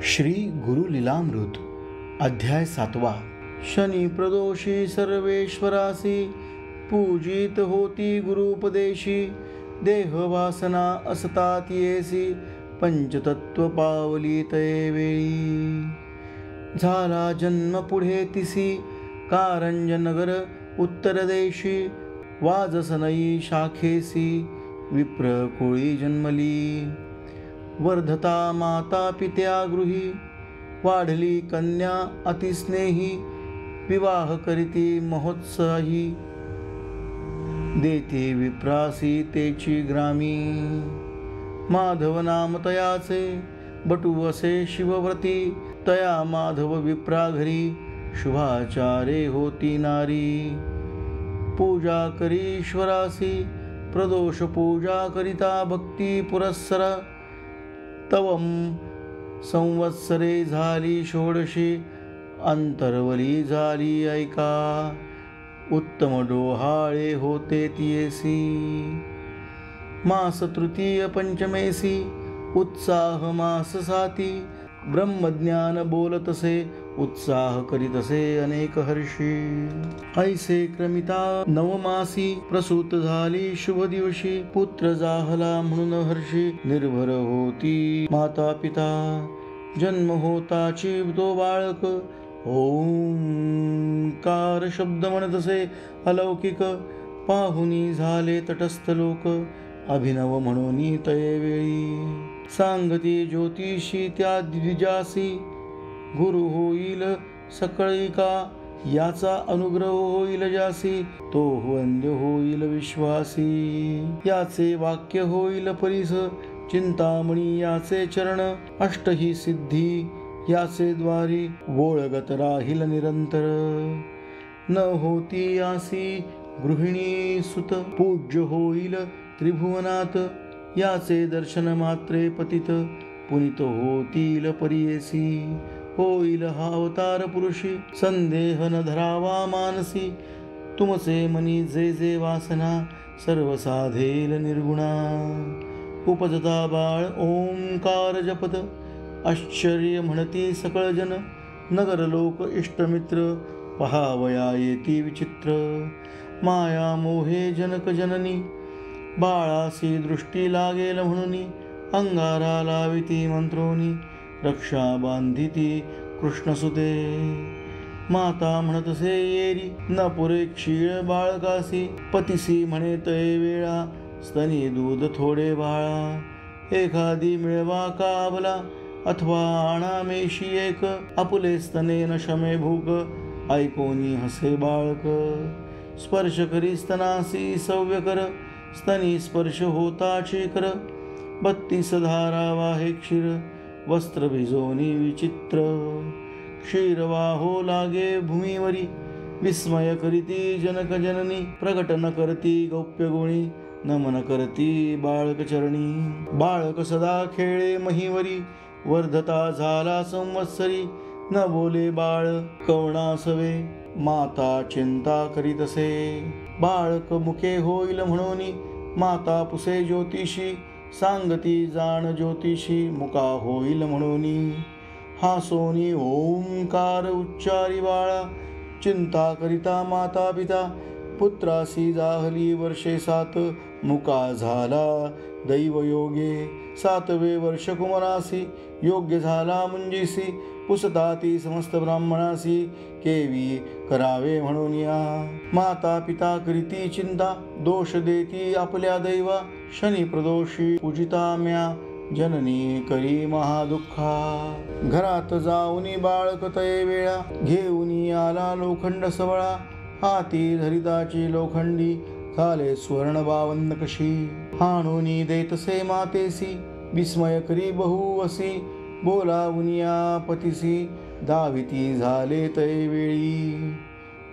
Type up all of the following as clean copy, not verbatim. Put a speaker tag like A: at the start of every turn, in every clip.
A: श्री गुरु लीलामृत अध्याय 7। शनी प्रदोषी सर्वेश्वरासी पूजित होती गुरुपदेशी। देह वासना असतात येसी पंचतत्व पावली तये वेळी। झाला जन्म पुढे तिसी कारंज नगर उत्तर देशी। वाजसनई शाखेसी विप्र कोळी जन्मली। वर्धता माता पित्या गृही वाढली कन्या अतिस्नेही। विवाह करीती महोत्साही देते विप्रासी तेची ग्रामी। माधव नाम तयाचे बटू असे शिवव्रती। तया माधव विप्रा घरी शुभाचारे होती नारी। पूजा करी ईश्वरासी प्रदोष पूजा करिता भक्ती पुरस्सर। तवम संवत्सरे झाली षोडशी अंतरवली झाली ऐका। उत्तम डोहाळे होते तियेसी मास तृतीय पंचमेसी। उत्साह मास साती ब्रह्मज्ञान बोलतसे उत्साह करीतसे अनेक हर्षी। ऐसे क्रमिता नवमासी प्रसूत झाली शुभ दिवशी। पुत्र जाहला म्हणून हर्षी निर्भर होती माता पिता। जन्म होताची तो बाळक ओंकार शब्द म्हणतसे अलौकिक। पाहुनी झाले तटस्थ लोक अभिनव म्हणून तये वेळी। सांगती ज्योतिषी त्या द्विजासी गुरु होईल सकळिका। याचा अनुग्रह होईल जासी तो वंद्य होईल विश्वासी। याचे वाक्य होईल परीस चिंतामणी याचे चरण। अष्टही सिद्धी याचे द्वारी वोळगत राहील निरंतर। न होती यासी गृहिणी सुत पूज्य होईल त्रिभुवनात। याचे दर्शन मात्रे पतित पुनित होतील परियेसी। होईल हा अवतार पुरुषी संदेह न धरावा मानसी। तुमचे मनी जे जे वासना सर्व साधेल निर्गुणा। उपजता बाळ ओंकार जपत आश्चर्य म्हणती सकळ जन। नगर लोक इष्टमित्र पहावया येती विचित्र। माया मोहे जनक जननी बाळासी दृष्टी लागेल म्हणून। अंगारा लाविती मंत्रोनी रक्षा बांधिती कृष्णसुते। माता म्हणतसे येरी न पुरे क्षीळ बाळकासी। पतिसी म्हणे तये वेळा स्तनी दूध थोडे बाळा। एखादी मिळवा काबला अथवा आणा मेशी एक। आपुले स्तने न शमे भूक ऐकोनी हसे बाळक। स्पर्श करी स्तनासी सव्य कर स्तनी स्पर्श होताची कर। 32 धारा वाहे क्षीर वस्त्र भिजोनी विचित्र। क्षीर वाहो लागे भूमीवरी विस्मय करीती जनक जननी। प्रकट न करती गौप्य गुणी नमन करती बाळक चरणी। बाळक सदा खेळे महीवरी वर्धता झाला संवत्सरी। न बोले बाळ कवणासवे माता चिंता करीतसे। बाळक मुके होईल म्हणून माता पुसे ज्योतिषी। सांगती जाण ज्योतिषी मुका होईल म्हणून। हासोनी ओंकार उच्चारी बाळा चिंता करिता माता पिता। पुत्रासी जाहली वर्षे 7 मुका झाला दैवयोगे। 7वे वर्ष कुमारासी योग्य झाला मुंजीसी। पुसताती समस्त ब्राह्मणासी केवी करावे म्हणून या। माता पिता करीती चिंता दोष देती आपल्या दैवा। शनी प्रदोषी पूजिता म्या जननी करी महादुःखा। घरात जाऊनी बाळक तये वेळा घेऊनी आला लोखंड सवळा। हाती धरिताची लोखंडी झाले स्वर्ण 52 कशी। हाणुनी देतसे मातेसी विस्मय करी बहुवसी। बोलावुनिया पतिसी दाविती झाले तये वेळी।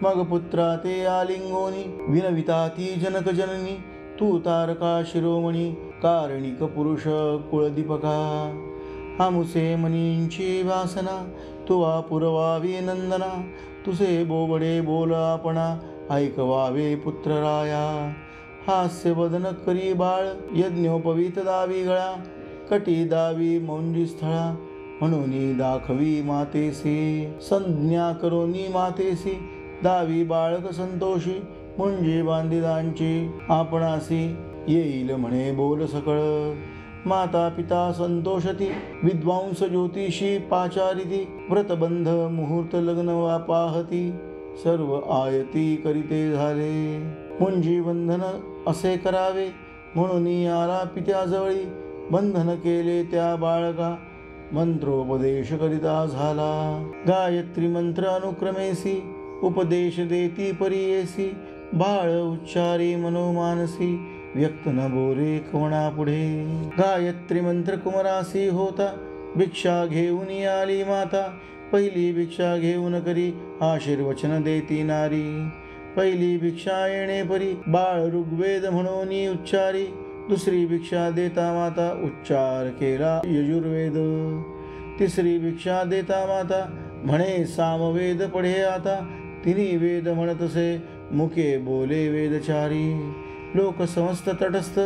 A: मग पुत्रा ते आलिंगोनी विनविता ती जनक जननी। तू तारका शिरोमणी कारणिक पुरुष कुळदीपका। आमुसे मनींची वासना तुवा पुरवावी नंदना। तुझे बोबडे बोल आपणा ऐकवावे पुत्र राया। हास्य वदन करी बाळ यज्ञोपवीत दावी गळा। कटी दावी मौंजी स्थळा म्हणून दाखवी मातेसी संज्ञा करोनी मातेसी दावी बाळक संतोषी मुंजे बांधिदांची आपणासी येईल म्हणे बोल सकळ माता पिता संतोषती विद्वांस ज्योतिषी पाचारिती व्रतबंध मुहूर्त लग्न वा पाहती सर्व आयती करीते झाले मुंजी बंधन असे करावे म्हणून आला पित्याजवळी बंधन केले त्या बाळका मंत्रोपदेश करिता झाला गायत्री मंत्र अनुक्रमेसी उपदेश देती परियेसी बाळ उच्चारी मनोमानसी व्यक्त न बोले कवणा पुढे गायत्री मंत्र कुमरासी होता भिक्षा घेऊन आली माता पहिली भिक्षा घेऊन करी आशीर्वचन देती नारी पहिली भिक्षा येणे परी बाळ ऋग्वेद म्हणून उच्चारी दुसरी भिक्षा देता माता उच्चार केला यजुर्वेद तिसरी भिक्षा देता माता म्हणे सामवेद पढे आता तिन्ही वेद म्हणतसे मुखे बोले वेदचारी लोक समस्त तटस्थ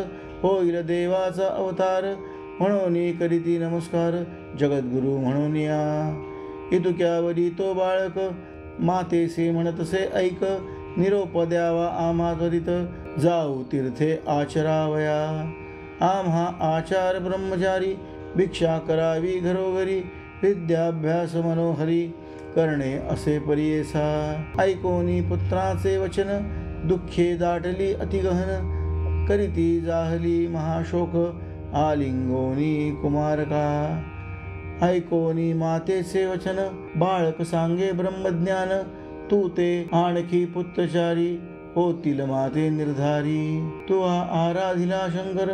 A: होईल देवाचा अवतार म्हणून करीती नमस्कार जगद्गुरु म्हणून या इतुक्यावरी तो बाळक मातेसे म्हणतसे ऐक निरोप द्यावा आम्हा त्वरित जाऊ तीर्थे आचरावया आम्हा आचार ब्रह्मचारी भिक्षा करावी घरोघरी विद्याभ्यास मनोहरी करणे असे परियेसा ऐकोनी पुत्राचे वचन दुःखे दाटली अतिगहन करीती जाहली महाशोक आलिंगोनी कुमारका ऐकोनी मातेचे वचन बाळक सांगे ब्रह्मज्ञान तू ते आणखी पुत्रचारी होतील माते निर्धारी तू आराधिला शंकर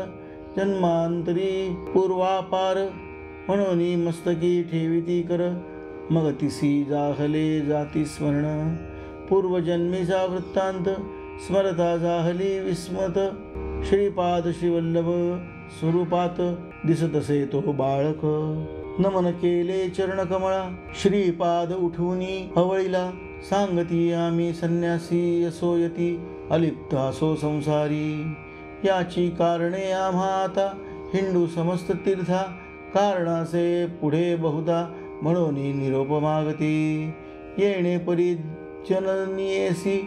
A: जन्मांतरी पूर्वापार म्हणून मस्तकी ठेविती कर मग तिसी जाहले जाती स्मरण पूर्वजन्मीचा वृत्तांत स्मरता जाहली विस्मत श्रीपाद श्रीवल्लभ स्वरूपात दिसतसे तो बाळक नमन केले चरणकमळा श्रीपाद उठूनी हवळीला सांगती आम्ही संन्यासी असोयती अलिप्त असो संसारी याची कारणे आम्हा आता हिंदू समस्त तीर्था कारणासे पुढे बहुधा म्हणून निरोप मागती येणे परी जननीयेसी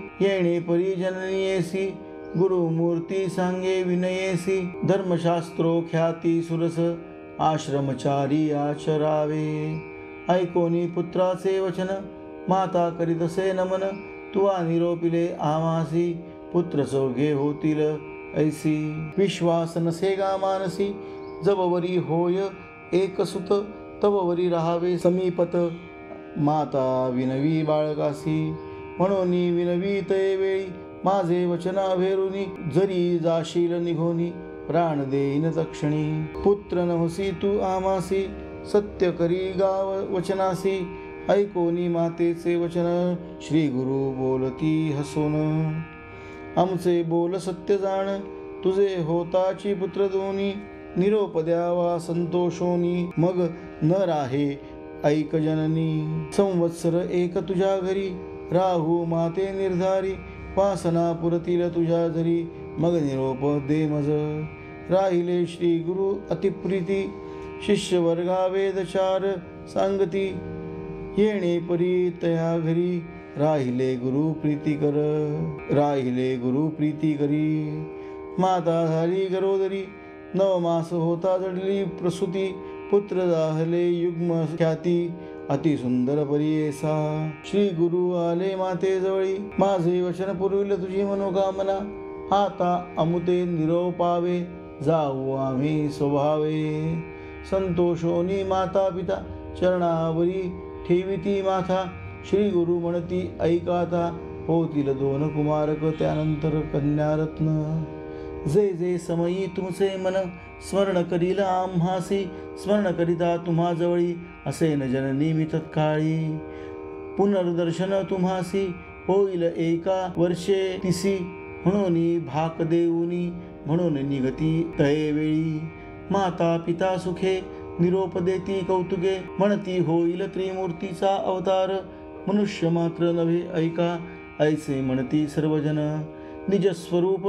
A: गुरुमूर्ती सांगे विनयेसी धर्मशास्त्रो ख्याती सुरस आश्रमचारी आचरावे ऐकोनी पुत्राचे वचन माता करीतसे नमन तुवा निरोपिले आमासी पुत्र सोगे होतील ऐसी विश्वास नसे गा मानसी जबवरी होय एक सुत तववरी राहावे समीपत माता विनवी बाळकासी म्हणून विनवी तये वेळी माझे वचन अभेरुनी जरी जाशील निघोनी प्राण देईन तक्षणी पुत्र नवसी तू आमासी सत्य करी गाव वचनासी ऐकोनी मातेचे वचन श्री गुरु बोलती हसून आमचे बोल सत्य जाण तुझे होताची पुत्र दोन्ही निरोप द्यावा संतोषोनी मग न राहे ऐक जननी संवत्सर एक तुझ्या घरी राहू माते निर्धारी वासना पुरतील तुझ्या धरी मग निरोप दे मज राहिले श्री गुरु अतिप्रीती शिष्य वर्गा वेदचार सांगती येणे परी तया घरी राहिले गुरु प्रीती करी माता झाली गरोदरी 9 मास होता जडली प्रसूती पुत्र जाहले युग्म ख्याती अति सुंदर परियेसा श्री गुरु आले माते जवळी माझे वचन पुरविल तुझी मनोकामना आता अमुते निरोपावे जाऊ आम्ही स्वभावे संतोषोनी माता पिता चरणावरी ठेविती माथा श्री गुरु म्हणती ऐकाता होतील 2 कुमारक त्यानंतर कन्यारत्न जे जे समयी तुमचे मन स्मरण करील आम्हासी स्मरण करिता तुम्हा जवळी असे न जननी मी तत्काळी पुनर्दर्शन तुम्हासी होईल एका वर्षे तिसी म्हणून भाक देऊनी म्हणून निगती तये वेळी माता पिता सुखे निरोप देती कौतुके म्हणती होईल त्रिमूर्तीचा अवतार मनुष्य मात्र नव्हे ऐका ऐसे म्हणती सर्वजन निज स्वरूप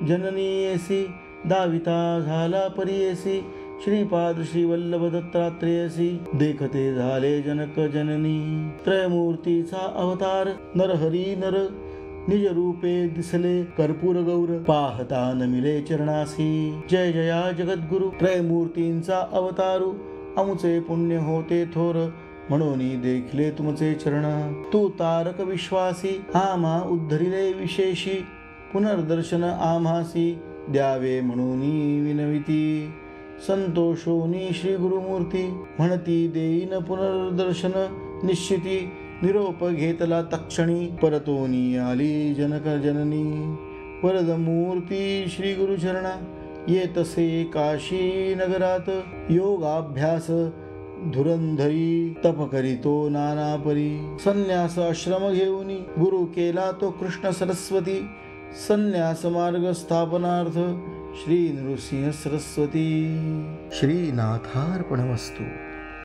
A: जननीयेसी दाविता झाला परियेसी श्रीपाद श्री वल्लभ दत्तात्रेयसी देखते झाले जनक जननी. त्रयमूर्तीचा अवतार नरहरी नर निज रूपे दिसले कर्पूर गौर. पाहता नमिले चरणासी जय जया जगद्गुरु. त्रयमूर्तींचा अवतारू आमुचे पुण्य होते थोर म्हणून देखले तुमचे चरण. तू तारक विश्वासी आम्हा उद्धरिले विशेषी. पुनर्दर्शन आम्हासी द्यावे म्हणून विनविती. संतोषोनी श्री गुरुमूर्ती म्हणती देईन पुनर्दर्शन निश्चिती. निरोप घेतला तक्षणी परतोनी आली जनक जननी. वरदमूर्ती श्री गुरुचरणा येतसे काशी नगरात. योगाभ्यास धुरंधरी तप करीतो नाना परी. संन्यास आश्रम घेऊनी गुरु केला तो कृष्ण सरस्वती. संन्यास मार्ग स्थापनार्थ श्री नृसिंह सरस्वती. श्रीनाथार्पणमस्तु.